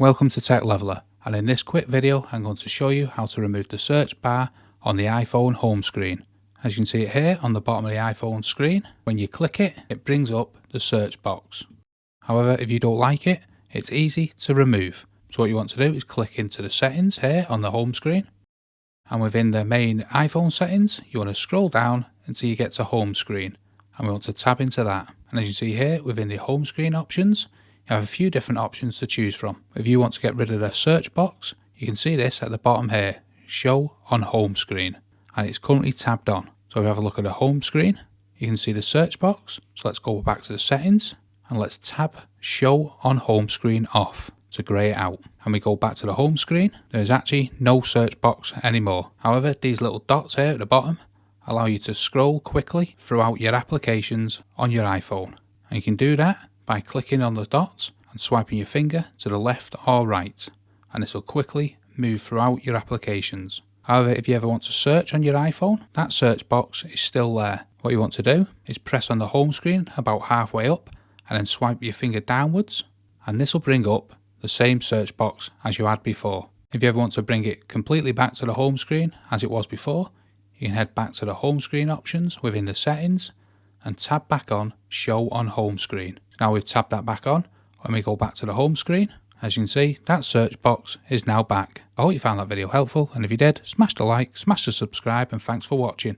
Welcome to Tech Leveler, and in this quick video I'm going to show you how to remove the search bar on the iPhone home screen. As you can see it here on the bottom of the iPhone screen, when you click it, it brings up the search box. However, if you don't like it, it's easy to remove. So what you want to do is click into the settings here on the home screen, and within the main iPhone settings you want to scroll down until you get to home screen, and we want to tab into that. And as you see here within the home screen options, you have a few different options to choose from. If you want to get rid of the search box, you can see this at the bottom here, show on home screen, and it's currently tabbed on. So if we have a look at the home screen, you can see the search box. So let's go back to the settings and let's tab show on home screen off to grey it out. And we go back to the home screen, there's actually no search box anymore. However, these little dots here at the bottom allow you to scroll quickly throughout your applications on your iPhone. And you can do that by clicking on the dots and swiping your finger to the left or right, and this will quickly move throughout your applications. However, if you ever want to search on your iPhone, that search box is still there. What you want to do is press on the home screen about halfway up and then swipe your finger downwards, and this will bring up the same search box as you had before. If you ever want to bring it completely back to the home screen as it was before, you can head back to the home screen options within the settings and tab back on show on home screen. Now we've tabbed that back on, when we go back to the home screen, as you can see, that search box is now back. I hope you found that video helpful, and if you did, smash the like, smash the subscribe, and thanks for watching.